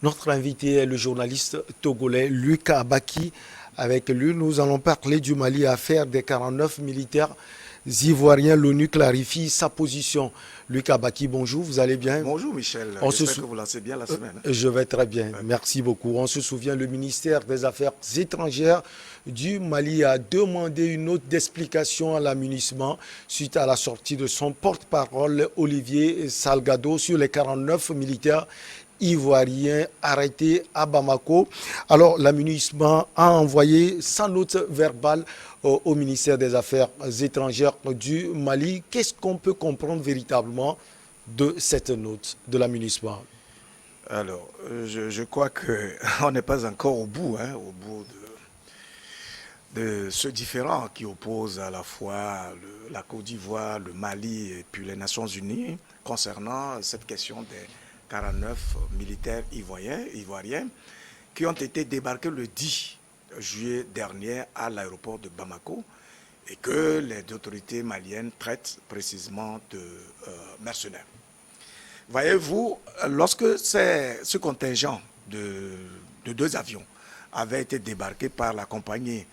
Notre invité est le journaliste togolais Lucas Abaki. Avec lui, nous allons parler du Mali, affaire des 49 militaires ivoiriens. L'ONU clarifie sa position. Lucas Abaki, bonjour, vous allez bien? Bonjour Michel, j'espère que vous lancez bien la semaine. Je vais très bien, merci beaucoup. On se souvient, le ministère des Affaires étrangères du Mali a demandé une note d'explication à l'amunissement suite à la sortie de son porte-parole Olivier Salgado sur les 49 militaires ivoiriens arrêtés à Bamako. Alors, l'amunissement a envoyé sa note verbale au ministère des Affaires étrangères du Mali. Qu'est-ce qu'on peut comprendre véritablement de cette note de l'amunissement? Alors, je crois qu'on n'est pas encore au bout de ce différend qui oppose à la fois la Côte d'Ivoire, le Mali et puis les Nations Unies concernant cette question des 49 militaires ivoiriens qui ont été débarqués le 10 juillet dernier à l'aéroport de Bamako et que les autorités maliennes traitent précisément de mercenaires. Voyez-vous, lorsque ce contingent de 2 avions avait été débarqué par la compagnie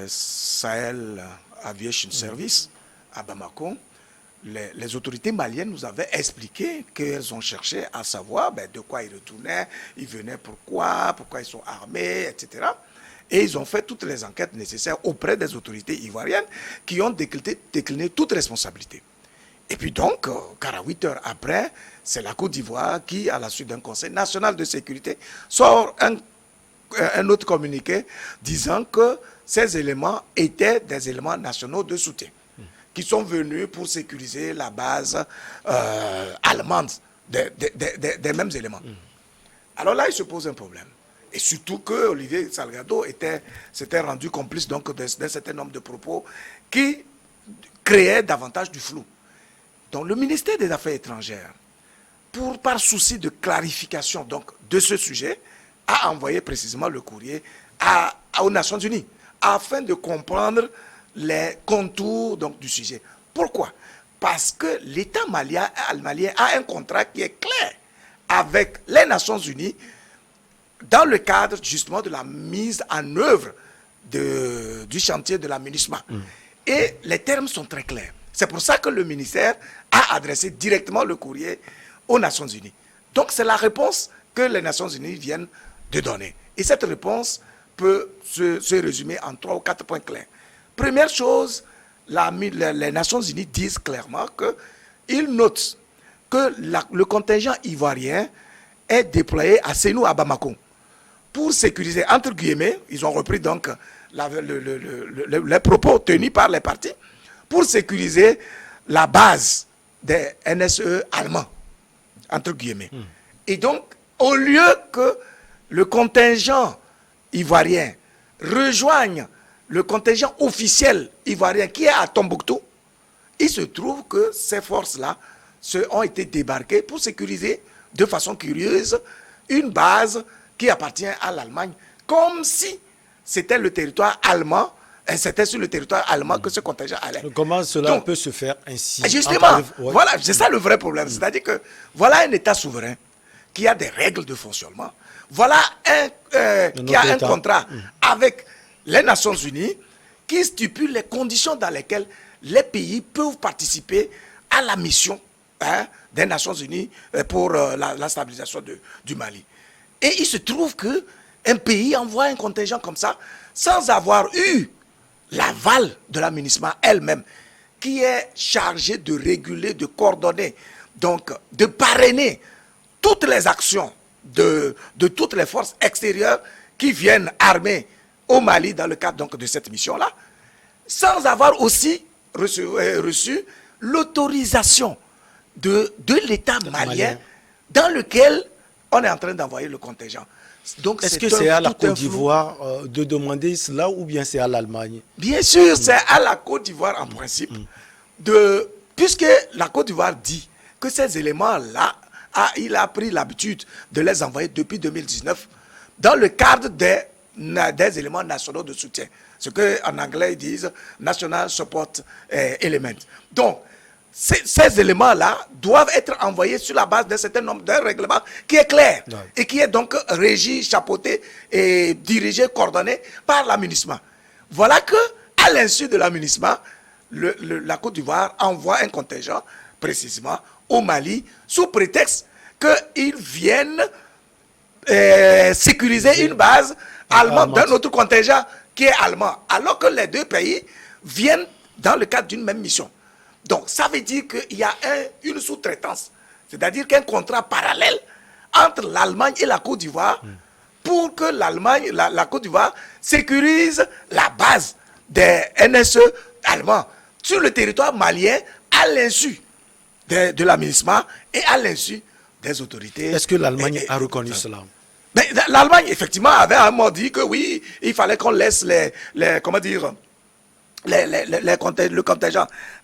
Sahel Aviation Service à Bamako, les autorités maliennes nous avaient expliqué qu'elles ont cherché à savoir de quoi ils retournaient, ils venaient pourquoi ils sont armés, etc. Et ils ont fait toutes les enquêtes nécessaires auprès des autorités ivoiriennes qui ont décliné toute responsabilité. Et puis donc, 48 heures après, c'est la Côte d'Ivoire qui, à la suite d'un Conseil national de sécurité, sort un autre communiqué disant que ces éléments étaient des éléments nationaux de soutien qui sont venus pour sécuriser la base allemande des mêmes éléments. Alors là, il se pose un problème. Et surtout que Olivier Salgado s'était rendu complice donc d'un certain nombre de propos qui créaient davantage du flou. Donc le ministère des Affaires étrangères, par souci de clarification donc, de ce sujet, a envoyé précisément le courrier aux Nations Unies afin de comprendre les contours donc, du sujet. Pourquoi? Parce que l'État malien a un contrat qui est clair avec les Nations Unies dans le cadre justement de la mise en œuvre du chantier de l'amunissement. Et les termes sont très clairs. C'est pour ça que le ministère a adressé directement le courrier aux Nations Unies. Donc c'est la réponse que les Nations Unies viennent de donner. Et cette réponse peut se résumer en 3 ou 4 points clairs. Première chose, les Nations Unies disent clairement qu'ils notent que le contingent ivoirien est déployé à Sénou, à Bamako, pour sécuriser, entre guillemets, ils ont repris donc les propos tenus par les partis, pour sécuriser la base des NSE allemands, entre guillemets. Et donc, au lieu que le contingent ivoirien rejoigne le contingent officiel ivoirien qui est à Tombouctou, il se trouve que ces forces-là ont été débarquées pour sécuriser de façon curieuse une base qui appartient à l'Allemagne, comme si c'était le territoire allemand, et c'était sur le territoire allemand que ce contingent allait. Comment cela peut se faire ainsi? Justement, voilà, c'est ça le vrai problème. C'est-à-dire que voilà un État souverain qui a des règles de fonctionnement. Voilà qui a un contrat avec les Nations Unies qui stipule les conditions dans lesquelles les pays peuvent participer à la mission des Nations Unies pour la stabilisation du Mali. Et il se trouve qu'un pays envoie un contingent comme ça sans avoir eu l'aval de l'amunissement elle-même, qui est chargée de réguler, de coordonner, donc de parrainer toutes les actions de toutes les forces extérieures qui viennent armer au Mali dans le cadre donc, de cette mission-là, sans avoir aussi reçu l'autorisation de l'État malien dans lequel on est en train d'envoyer le contingent. Est-ce que c'est à la Côte d'Ivoire de demander cela ou bien c'est à l'Allemagne? Bien sûr, c'est à la Côte d'Ivoire en principe, puisque la Côte d'Ivoire dit que ces éléments-là, il a pris l'habitude de les envoyer depuis 2019 dans le cadre des éléments nationaux de soutien. Ce qu'en anglais ils disent National Support Element. Donc, ces éléments-là doivent être envoyés sur la base d'un certain nombre d'un règlement qui est clair et qui est donc régi, chapeauté et dirigé, coordonné par la MINUSMA. Voilà que, à l'insu de la MINUSMA, la Côte d'Ivoire envoie un contingent précisément au Mali sous prétexte qu'ils viennent sécuriser une base allemande d'un autre contingent qui est allemand, alors que les deux pays viennent dans le cadre d'une même mission. Donc, ça veut dire qu'il y a une sous-traitance, c'est-à-dire qu'un contrat parallèle entre l'Allemagne et la Côte d'Ivoire pour que la Côte d'Ivoire sécurise la base des NSE allemands sur le territoire malien à l'insu de la MINUSMA et à l'insu des autorités. Est-ce que l'Allemagne a reconnu cela? Mais l'Allemagne, effectivement, avait à un moment dit que oui, il fallait qu'on laisse le contingent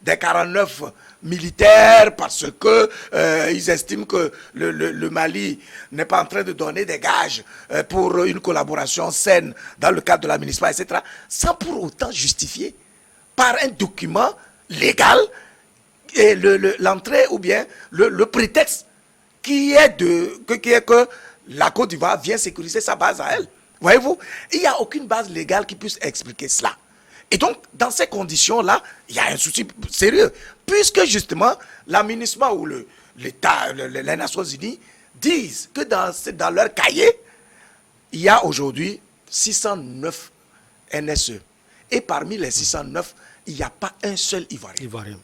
des 49 militaires parce que ils estiment que le Mali n'est pas en train de donner des gages pour une collaboration saine dans le cadre de la MINUSMA, etc., sans pour autant justifier par un document légal et l'entrée ou bien le prétexte qui est que la Côte d'Ivoire vient sécuriser sa base à elle. Voyez-vous, il n'y a aucune base légale qui puisse expliquer cela. Et donc, dans ces conditions-là, il y a un souci sérieux. Puisque, justement, la MINUSMA ou l'État, les Nations Unies, disent que dans leur cahier, il y a aujourd'hui 609 NSE. Et parmi les 609, il n'y a pas un seul Ivoirien.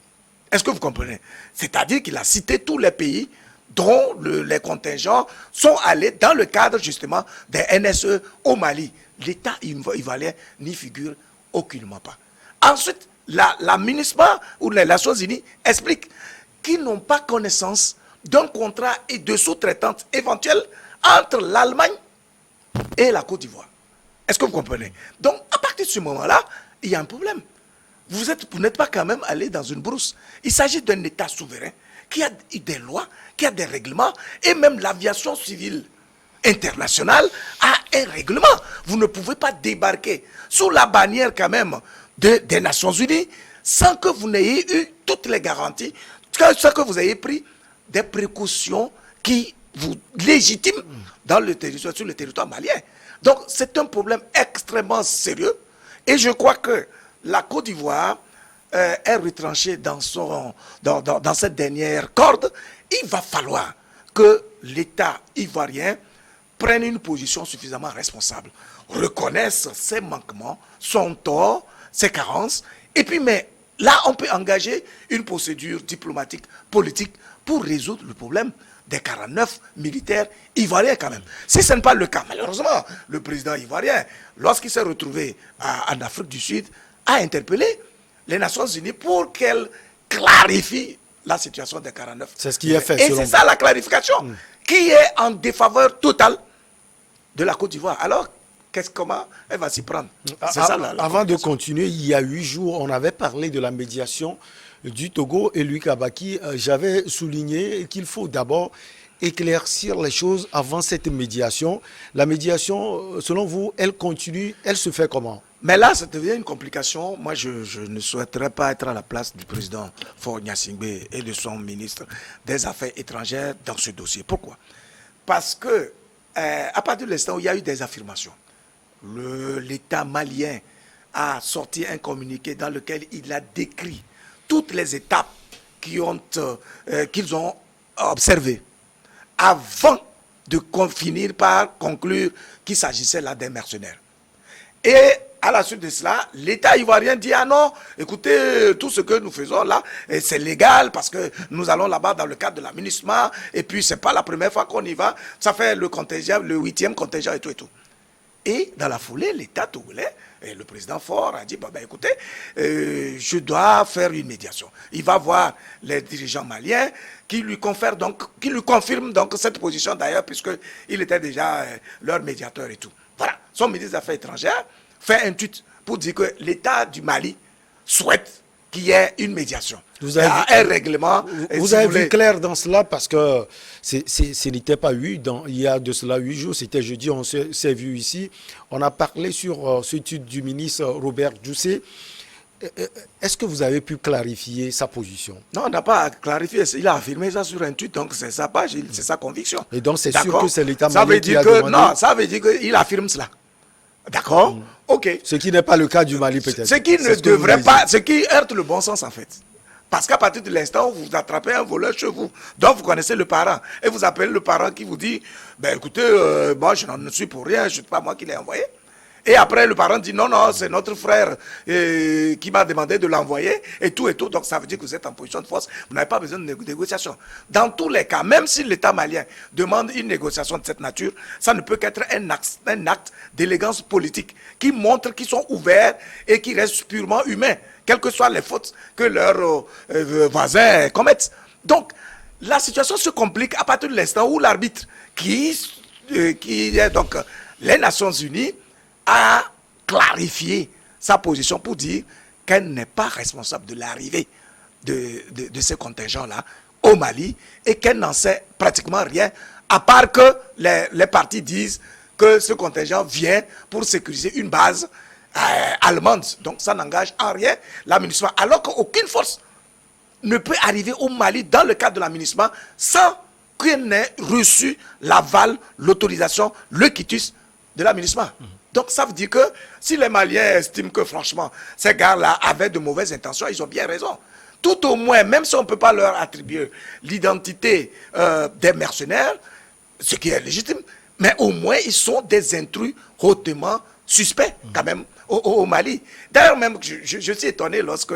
Est-ce que vous comprenez? C'est-à-dire qu'il a cité tous les pays dont les contingents sont allés dans le cadre, justement, des NSE au Mali. L'État ivoirien n'y figure aucunement pas. Ensuite, la MINUSMA ou les Nations Unies expliquent qu'ils n'ont pas connaissance d'un contrat et de sous-traitance éventuelle entre l'Allemagne et la Côte d'Ivoire. Est-ce que vous comprenez? Donc, à partir de ce moment-là, il y a un problème. Vous n'êtes pas quand même allé dans une brousse. Il s'agit d'un État souverain qui a des lois, qui a des règlements, et même l'aviation civile internationale a un règlement. Vous ne pouvez pas débarquer sous la bannière quand même des Nations Unies sans que vous n'ayez eu toutes les garanties, sans que vous ayez pris des précautions qui vous légitiment sur le territoire malien. Donc c'est un problème extrêmement sérieux et je crois que la Côte d'Ivoire est retranchée dans cette dernière corde. Il va falloir que l'État ivoirien prenne une position suffisamment responsable, reconnaisse ses manquements, son tort, ses carences, et puis, mais là, on peut engager une procédure diplomatique, politique, pour résoudre le problème des 49 militaires ivoiriens quand même. Si ce n'est pas le cas, malheureusement, le président ivoirien, lorsqu'il s'est retrouvé en Afrique du Sud, a interpellé les Nations Unies pour qu'elles clarifient la situation des 49. C'est ce qui est fait. Et c'est ça la clarification, qui est en défaveur totale de la Côte d'Ivoire. Alors, comment elle va s'y prendre? Avant de continuer, il y a 8 jours, on avait parlé de la médiation du Togo et Louis Kabaki. J'avais souligné qu'il faut d'abord éclaircir les choses avant cette médiation. La médiation, selon vous, elle continue, elle se fait comment? Mais là, ça devient une complication. Moi, je ne souhaiterais pas être à la place du président Faure Gnassingbé et de son ministre des Affaires étrangères dans ce dossier. Pourquoi? Parce que, à partir de l'instant où il y a eu des affirmations, l'État malien a sorti un communiqué dans lequel il a décrit toutes les étapes qu'ils ont observées avant de finir par conclure qu'il s'agissait là d'un mercenaire. Et à la suite de cela, l'État ivoirien dit « Ah non, écoutez, tout ce que nous faisons là, c'est légal parce que nous allons là-bas dans le cadre de la MINUSMA et puis c'est pas la première fois qu'on y va, ça fait le contingent, le 8e contingent et tout et tout. » Et dans la foulée, l'État togolais, et le président Faure a dit, écoutez, je dois faire une médiation. Il va voir les dirigeants maliens qui lui confirment donc cette position d'ailleurs, puisqu'il était déjà leur médiateur et tout. Voilà, son ministre des Affaires étrangères fait un tweet pour dire que l'État du Mali souhaite qu'il y ait une médiation. Vous avez un règlement. Vous avez vu clair dans cela parce que ce n'était pas il y a de cela 8 jours, c'était jeudi, on s'est vu ici. On a parlé sur ce tweet du ministre Robert Djousset Est-ce que vous avez pu clarifier sa position? Non, on n'a pas clarifié. Il a affirmé ça sur un tweet, donc c'est sa page, c'est sa conviction. Et donc c'est sûr D'accord. que c'est l'État Ça malien veut qui dire a que demandé... non, ça veut dire qu'il affirme cela. D'accord. Ok. Ce qui n'est pas le cas du Mali peut-être. Ce qui C'est ne ce que vous devrait voulez pas, dire. ce qui heurte le bon sens en fait. Parce qu'à partir de l'instant où vous attrapez un voleur chez vous, donc vous connaissez le parent, et vous appelez le parent qui vous dit, ben écoutez, moi je n'en suis pour rien, je ne sais pas moi qui l'ai envoyé. Et après le parent dit, non, non, c'est notre frère qui m'a demandé de l'envoyer, et tout, donc ça veut dire que vous êtes en position de force, vous n'avez pas besoin de négociation. Dans tous les cas, même si l'État malien demande une négociation de cette nature, ça ne peut qu'être un acte d'élégance politique qui montre qu'ils sont ouverts et qui restent purement humains, quelles que soient les fautes que leurs voisins commettent. Donc, la situation se complique à partir de l'instant où l'arbitre, qui est donc les Nations Unies, a clarifié sa position pour dire qu'elle n'est pas responsable de l'arrivée de ces contingents-là au Mali et qu'elle n'en sait pratiquement rien, à part que les partis disent que ce contingent vient pour sécuriser une base allemande. Donc ça n'engage en rien l'aménagement. Alors qu'aucune force ne peut arriver au Mali dans le cadre de l'aménagement sans qu'elle n'ait reçu l'aval, l'autorisation, le quitus de l'aménagement. Donc ça veut dire que si les Maliens estiment que franchement ces gars-là avaient de mauvaises intentions, ils ont bien raison. Tout au moins, même si on ne peut pas leur attribuer l'identité des mercenaires, ce qui est légitime, mais au moins ils sont des intrus hautement suspects quand même au Mali. D'ailleurs même, je suis étonné lorsque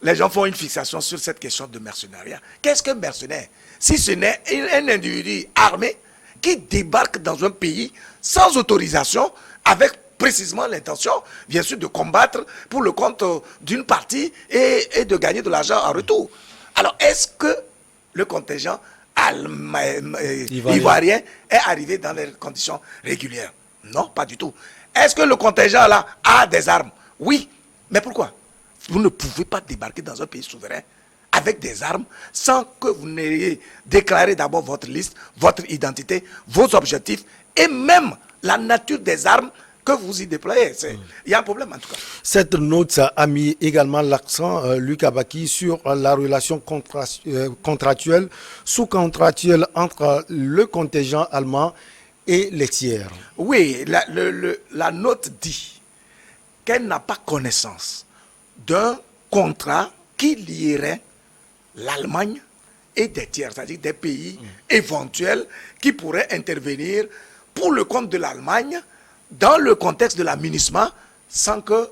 les gens font une fixation sur cette question de mercenariat. Qu'est-ce qu'un mercenaire? Si ce n'est un individu armé qui débarque dans un pays sans autorisation, avec précisément l'intention, bien sûr, de combattre pour le compte d'une partie et de gagner de l'argent en retour. Alors, est-ce que le contingent ivoirien est arrivé dans les conditions régulières? Non, pas du tout. Est-ce que le contingent là a des armes? Oui. Mais pourquoi? Vous ne pouvez pas débarquer dans un pays souverain avec des armes sans que vous n'ayez déclaré d'abord votre liste, votre identité, vos objectifs et même la nature des armes que vous y déployez. Il y a un problème en tout cas. Cette note a mis également l'accent, Luc Abaki, sur la relation contractuelle, sous-contractuelle entre le contingent allemand et les tiers. Oui, la note dit qu'elle n'a pas connaissance d'un contrat qui lierait l'Allemagne et des tiers, c'est-à-dire des pays éventuels qui pourraient intervenir pour le compte de l'Allemagne dans le contexte de l'aménagement sans que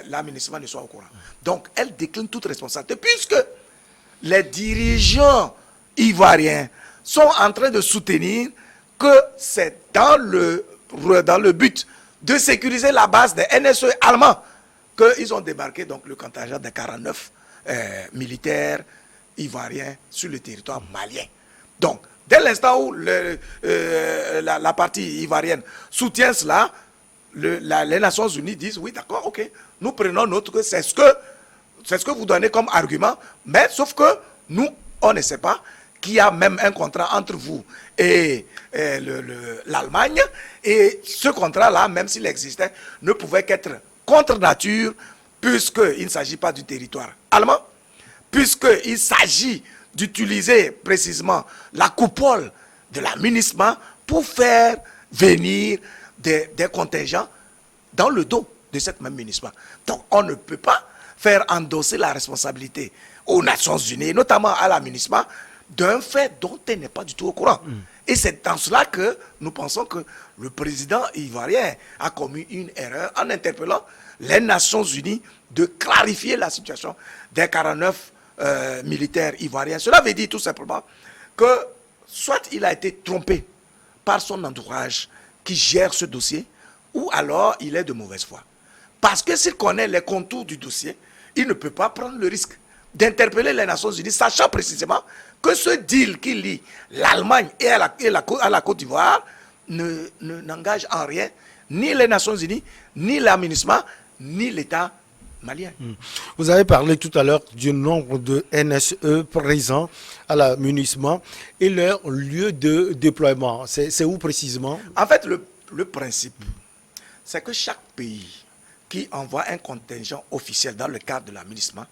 l'aménagement ne soit au courant. Donc, elle décline toute responsabilité puisque les dirigeants ivoiriens sont en train de soutenir que c'est dans le but de sécuriser la base des NSE allemands qu'ils ont débarqué donc, le contingent des 49 militaires ivoiriens sur le territoire malien. Donc, dès l'instant où la partie ivoirienne soutient cela, les Nations Unies disent, oui, d'accord, ok, nous prenons note que c'est ce que vous donnez comme argument, mais sauf que nous, on ne sait pas qu'il y a même un contrat entre vous et l'Allemagne, et ce contrat-là, même s'il existait, ne pouvait qu'être contre nature, puisqu'il ne s'agit pas du territoire allemand, puisqu'il s'agit d'utiliser précisément la coupole de l'aménagement pour faire venir des contingents dans le dos de cette même aménagement. Donc on ne peut pas faire endosser la responsabilité aux Nations Unies, notamment à l'aménagement, d'un fait dont elle n'est pas du tout au courant. Et c'est dans cela que nous pensons que le président ivoirien a commis une erreur en interpellant les Nations Unies de clarifier la situation des 49 militaires ivoiriens. Cela veut dire tout simplement que soit il a été trompé par son entourage qui gère ce dossier, ou alors il est de mauvaise foi. Parce que s'il connaît les contours du dossier, il ne peut pas prendre le risque d'interpeller les Nations Unies, sachant précisément que ce deal qui lie l'Allemagne et à la Côte d'Ivoire n'engage en rien ni les Nations Unies, ni l'aménagement, ni l'État malien. Vous avez parlé tout à l'heure du nombre de NSE présents à l'aménagement et leur lieu de déploiement. C'est où précisément? En fait, le principe, c'est que chaque pays qui envoie un contingent officiel dans le cadre de l'aménagement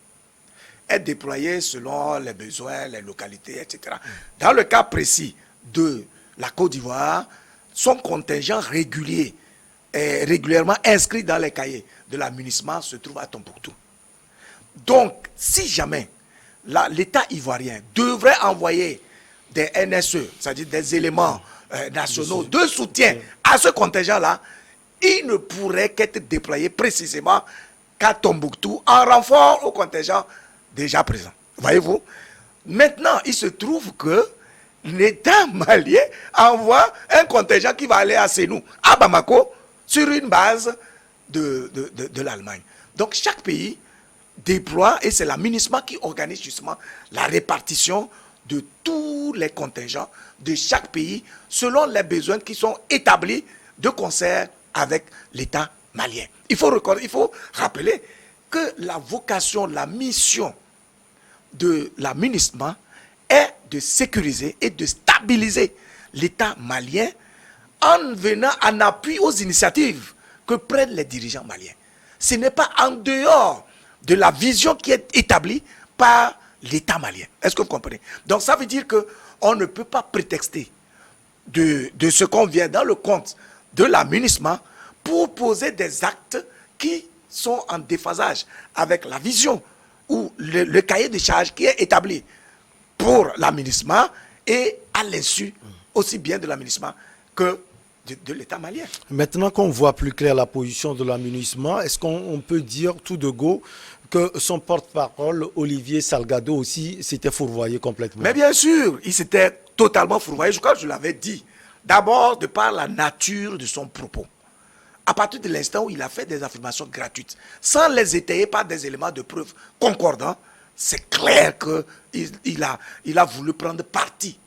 est déployé selon les besoins, les localités, etc. Dans le cas précis de la Côte d'Ivoire, son contingent régulier est régulièrement inscrit dans les cahiers de l'aménagement se trouve à Tombouctou. Donc, si jamais l'État ivoirien devrait envoyer des NSE, c'est-à-dire des éléments nationaux de soutien à ce contingent-là, il ne pourrait qu'être déployé précisément qu'à Tombouctou en renfort au contingent déjà présent. Voyez-vous? Maintenant, il se trouve que l'État malien envoie un contingent qui va aller à Sénou, à Bamako, sur une base de l'Allemagne. Donc, chaque pays déploie, et c'est la MINUSMA qui organise justement la répartition de tous les contingents de chaque pays selon les besoins qui sont établis de concert avec l'État malien. Il faut rappeler que la vocation, la mission de la MINUSMA est de sécuriser et de stabiliser l'État malien en venant en appui aux initiatives que prennent les dirigeants maliens. Ce n'est pas en dehors de la vision qui est établie par l'État malien. Est-ce que vous comprenez? Donc ça veut dire qu'on ne peut pas prétexter de ce qu'on vient dans le compte de la MINUSMA pour poser des actes qui sont en déphasage avec la vision ou le cahier de charges qui est établi pour la MINUSMA et à l'insu aussi bien de la MINUSMA que de l'État malien. Maintenant qu'on voit plus clair la position de la MINUSMA, est-ce qu'on peut dire tout de go que son porte-parole, Olivier Salgado, aussi s'était fourvoyé complètement? Mais bien sûr, il s'était totalement fourvoyé. Je crois que je l'avais dit. D'abord, de par la nature de son propos. À partir de l'instant où il a fait des affirmations gratuites, sans les étayer par des éléments de preuve concordants, c'est clair qu'il a voulu prendre parti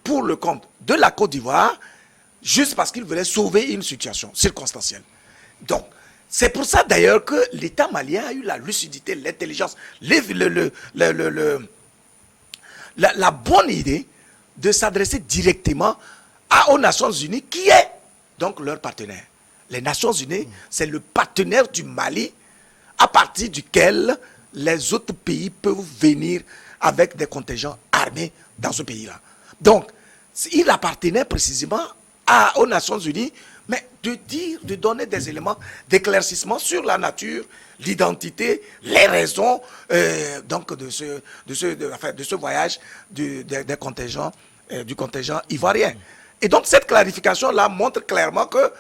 pour le compte de la Côte d'Ivoire, juste parce qu'il voulait sauver une situation circonstancielle. Donc, c'est pour ça d'ailleurs que l'État malien a eu la lucidité, l'intelligence, la bonne idée de s'adresser directement aux Nations Unies, qui est donc leur partenaire. Les Nations Unies, c'est le partenaire du Mali à partir duquel les autres pays peuvent venir avec des contingents armés dans ce pays-là. Donc, il appartenait précisément aux Nations Unies, mais de donner des éléments d'éclaircissement sur la nature, l'identité, les raisons donc de ce voyage du contingent ivoirien. Et donc cette clarification-là montre clairement que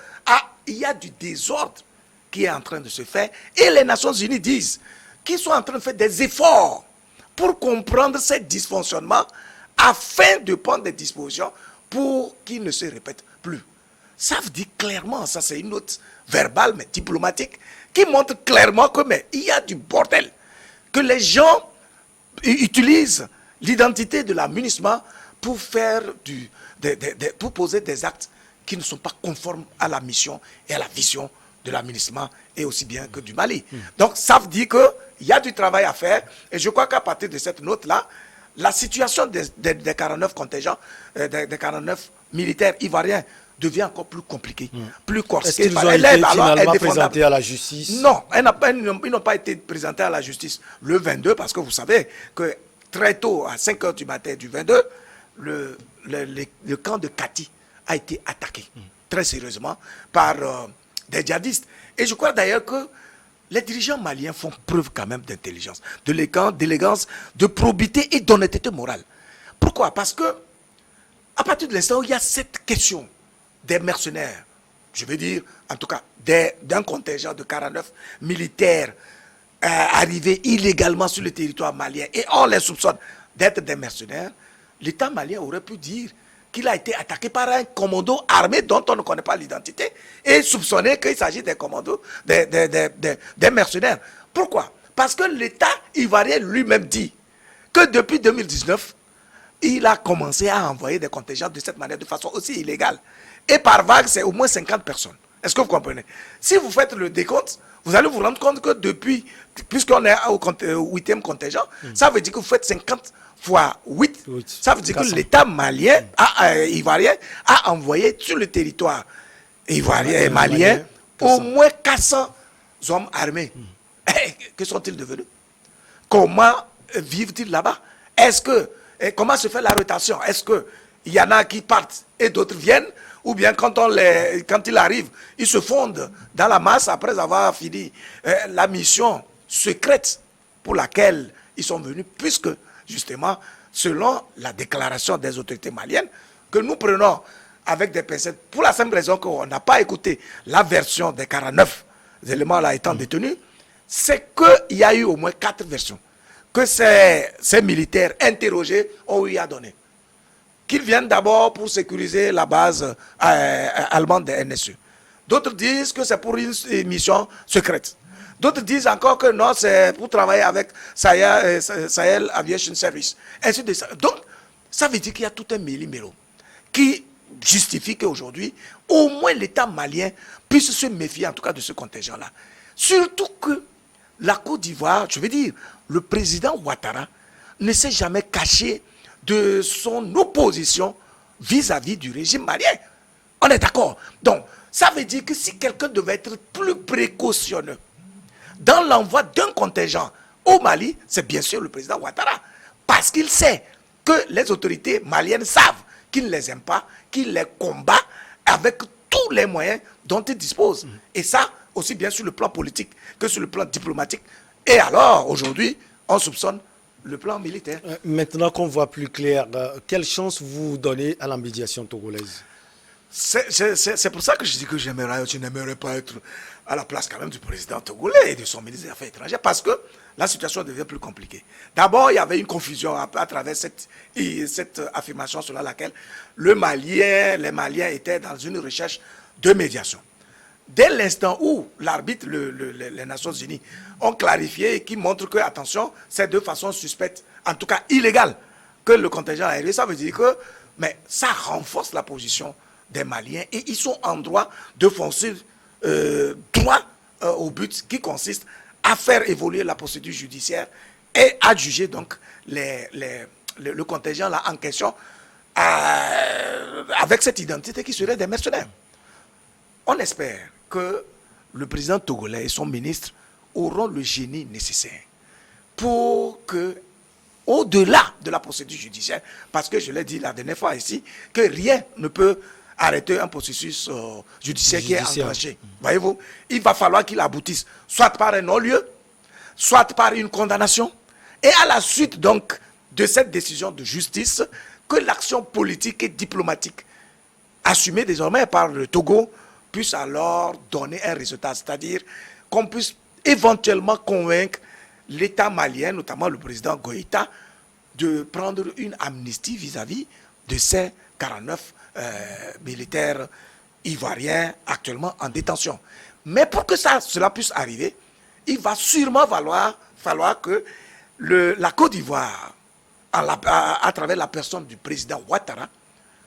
il y a du désordre qui est en train de se faire, et les Nations Unies disent qu'ils sont en train de faire des efforts pour comprendre ces dysfonctionnements afin de prendre des dispositions pour qu'ils ne se répètent plus. Ça veut dire clairement, ça c'est une note verbale mais diplomatique, qui montre clairement que il y a du bordel, que les gens utilisent l'identité de la MINUSMA pour faire pour poser des actes qui ne sont pas conformes à la mission et à la vision de la MINUSMA et aussi bien que du Mali. Donc ça veut dire qu'il y a du travail à faire, et je crois qu'à partir de cette note-là, la situation des 49 contingents, des 49 militaires ivoiriens devient encore plus compliquée, plus corsée. Est-ce qu'ils ont été finalement présentés à la justice? Non, ils n'ont pas été présentés à la justice le 22, parce que vous savez que très tôt, à 5 h du matin du 22, le camp de Kati a été attaqué très sérieusement par des djihadistes. Et je crois d'ailleurs que les dirigeants maliens font preuve quand même d'intelligence, d'élégance, de probité et d'honnêteté morale. Pourquoi? Parce que à partir de l'instant où il y a cette question des mercenaires, je veux dire, en tout cas, d'un contingent de 49 militaires arrivés illégalement sur le territoire malien, et on les soupçonne d'être des mercenaires, l'État malien aurait pu dire qu'il a été attaqué par un commando armé dont on ne connaît pas l'identité, et soupçonner qu'il s'agit des commandos, des mercenaires. Pourquoi? Parce que l'État ivoirien lui-même dit que depuis 2019, il a commencé à envoyer des contingents de cette manière, de façon aussi illégale. Et par vague, c'est au moins 50 personnes. Est-ce que vous comprenez? Si vous faites le décompte, vous allez vous rendre compte que depuis, puisqu'on est au 8e contingent, ça veut dire que vous faites 50 fois 8. Ça veut dire que l'État malien, ivoirien a envoyé sur le territoire ivoirien et malien au moins 400 hommes armés, que sont-ils devenus? Comment vivent-ils là-bas? Comment se fait la rotation? Est-ce qu'il y en a qui partent et d'autres viennent? Ou bien quand ils arrivent, ils se fondent dans la masse après avoir fini la mission secrète pour laquelle ils sont venus, puisque justement, selon la déclaration des autorités maliennes, que nous prenons avec des pincettes, pour la simple raison qu'on n'a pas écouté la version des 49 éléments là étant détenus, c'est qu'il y a eu au moins 4 versions que ces militaires interrogés ont eu à donner. Qu'ils viennent d'abord pour sécuriser la base allemande des NSE. D'autres disent que c'est pour une mission secrète. D'autres disent encore que non, c'est pour travailler avec Sahel Aviation Service. Ainsi de suite. Donc, ça veut dire qu'il y a tout un méli-mélo qui justifie qu'aujourd'hui, au moins l'État malien puisse se méfier en tout cas de ce contingent-là. Surtout que la Côte d'Ivoire, je veux dire, le président Ouattara ne s'est jamais caché de son opposition vis-à-vis du régime malien. On est d'accord. Donc, ça veut dire que si quelqu'un devait être plus précautionneux dans l'envoi d'un contingent au Mali, c'est bien sûr le président Ouattara. Parce qu'il sait que les autorités maliennes savent qu'il ne les aime pas, qu'il les combat avec tous les moyens dont il dispose. Et ça, aussi bien sur le plan politique que sur le plan diplomatique. Et alors, aujourd'hui, on soupçonne le plan militaire. Maintenant qu'on voit plus clair, quelle chance vous donnez à la médiation togolaise? C'est pour ça que je dis que je n'aimerais pas être à la place quand même du président togolais et de son ministre des Affaires étrangères, parce que la situation devient plus compliquée. D'abord, il y avait une confusion à travers cette affirmation selon laquelle les Maliens étaient dans une recherche de médiation. Dès l'instant où l'arbitre, les Nations Unies, ont clarifié et qui montrent que, attention, c'est de façon suspecte, en tout cas illégale, que le contingent aérien, ça veut dire que, mais ça renforce la position des Maliens et ils sont en droit de foncer droit au but qui consiste à faire évoluer la procédure judiciaire et à juger donc le contingent là en question avec cette identité qui serait des mercenaires. On espère que le président togolais et son ministre auront le génie nécessaire pour que, au-delà de la procédure judiciaire, parce que je l'ai dit la dernière fois ici, que rien ne peut arrêter un processus judiciaire qui est enclenché. Voyez-vous, il va falloir qu'il aboutisse soit par un non-lieu, soit par une condamnation, et à la suite donc de cette décision de justice, que l'action politique et diplomatique assumée désormais par le Togo puisse alors donner un résultat, c'est-à-dire qu'on puisse éventuellement convaincre l'État malien, notamment le président Goïta, de prendre une amnistie vis-à-vis de ces 49 militaires ivoiriens actuellement en détention. Mais pour que cela puisse arriver, il va sûrement falloir que la Côte d'Ivoire, à travers la personne du président Ouattara,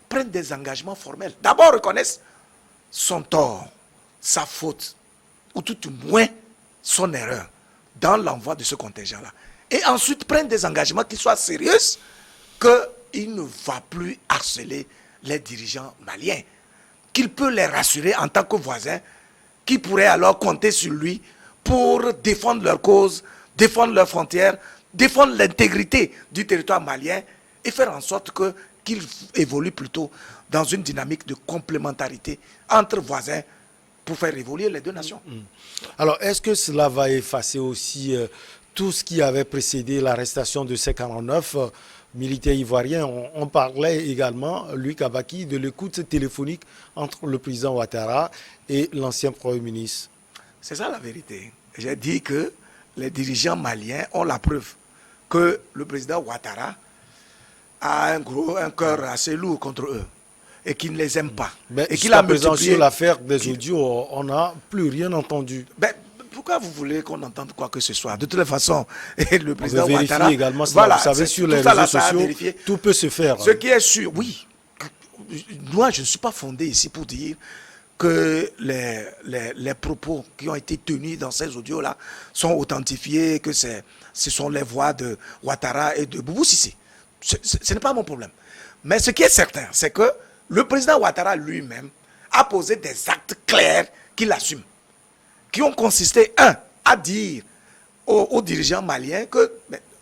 prenne des engagements formels. D'abord reconnaisse son tort, sa faute, ou tout au moins son erreur dans l'envoi de ce contingent-là. Et ensuite prenne des engagements qui soient sérieux, qu'il ne va plus harceler les dirigeants maliens, qu'il peut les rassurer en tant que voisins, qui pourraient alors compter sur lui pour défendre leur cause, défendre leurs frontières, défendre l'intégrité du territoire malien et faire en sorte qu'il évolue plutôt dans une dynamique de complémentarité entre voisins pour faire évoluer les deux nations. Alors, est-ce que cela va effacer aussi tout ce qui avait précédé l'arrestation de ces 49 militaires ivoiriens? On parlait également, Louis Kabaki, de l'écoute téléphonique entre le président Ouattara et l'ancien Premier ministre. C'est ça la vérité. J'ai dit que les dirigeants maliens ont la preuve que le président Ouattara a un cœur assez lourd contre eux et qu'il ne les aime pas. Mais et qu'il a multiplié sur l'affaire des audios, on n'a plus rien entendu. Pourquoi vous voulez qu'on entende quoi que ce soit? De toute façon, le président on vérifie Ouattara... également, voilà, vous savez, sur les réseaux sociaux, tout peut se faire. Ce qui est sûr, oui. Moi, je ne suis pas fondé ici pour dire que les propos qui ont été tenus dans ces audios-là sont authentifiés, que ce sont les voix de Ouattara et de Boubou Sissé. Ce n'est pas mon problème. Mais ce qui est certain, c'est que le président Ouattara lui-même a posé des actes clairs qu'il assume qui ont consisté, à dire aux dirigeants maliens que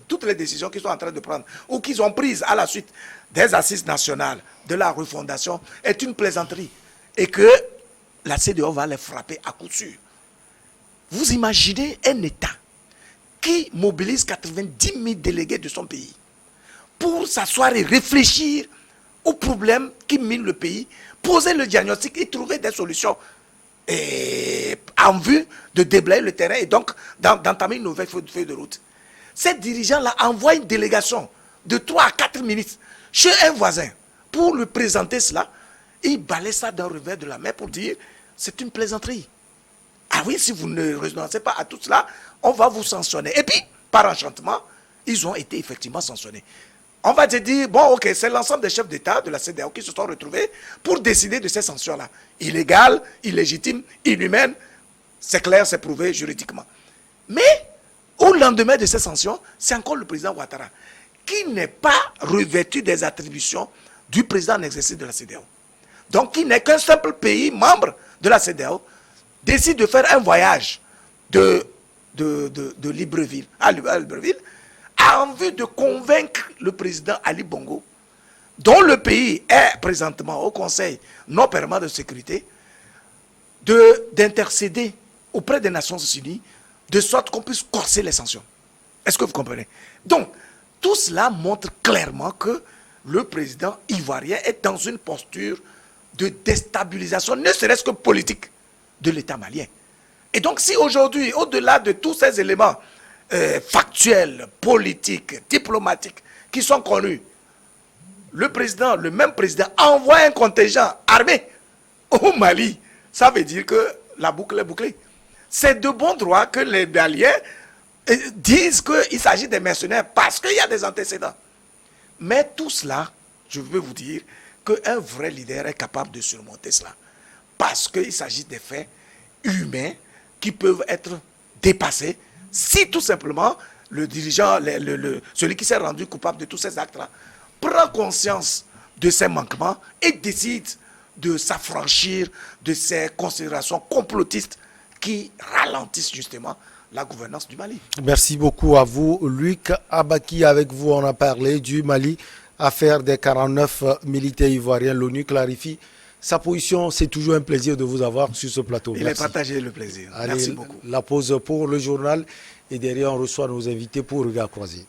toutes les décisions qu'ils sont en train de prendre ou qu'ils ont prises à la suite des assises nationales de la refondation est une plaisanterie et que la CEDEAO va les frapper à coup sûr. Vous imaginez un État qui mobilise 90 000 délégués de son pays pour s'asseoir et réfléchir aux problèmes qui minent le pays, poser le diagnostic et trouver des solutions en vue de déblayer le terrain et donc d'entamer une nouvelle feuille de route. Ces dirigeants-là envoient une délégation de 3 à 4 ministres chez un voisin pour lui présenter cela. Il balaie ça d'un revers de la main pour dire c'est une plaisanterie. Ah oui, si vous ne renoncez pas à tout cela, on va vous sanctionner. Et puis, par enchantement, ils ont été effectivement sanctionnés. On va te dire, bon, ok, c'est l'ensemble des chefs d'État de la CEDEAO qui se sont retrouvés pour décider de ces sanctions-là. Illégales, illégitimes, inhumaines, c'est clair, c'est prouvé juridiquement. Mais, au lendemain de ces sanctions, c'est encore le président Ouattara qui n'est pas revêtu des attributions du président en exercice de la CEDEAO. Donc, qui n'est qu'un simple pays membre de la CEDEAO, décide de faire un voyage de Libreville à Libreville en vue de convaincre le président Ali Bongo, dont le pays est présentement au Conseil non permanent de sécurité, d'intercéder auprès des Nations Unies de sorte qu'on puisse corser les sanctions. Est-ce que vous comprenez? Donc, tout cela montre clairement que le président ivoirien est dans une posture de déstabilisation, ne serait-ce que politique, de l'État malien. Et donc, si aujourd'hui, au-delà de tous ces éléments factuels, politiques, diplomatiques, qui sont connus, le même président envoie un contingent armé au Mali, ça veut dire que la boucle est bouclée. C'est de bon droit que les Maliens disent qu'il s'agit des mercenaires parce qu'il y a des antécédents. Mais tout cela, je veux vous dire qu'un vrai leader est capable de surmonter cela. Parce qu'il s'agit des faits humains qui peuvent être dépassés si tout simplement le dirigeant, celui qui s'est rendu coupable de tous ces actes-là, prend conscience de ses manquements et décide de s'affranchir de ces considérations complotistes qui ralentissent justement la gouvernance du Mali. Merci beaucoup à vous, Luc Abaki. Avec vous, on a parlé du Mali, affaire des 49 militaires ivoiriens. L'ONU clarifie sa position. C'est toujours un plaisir de vous avoir sur ce plateau. Il est partagé le plaisir. Allez, merci beaucoup. La pause pour le journal et derrière on reçoit nos invités pour Regard Croisé.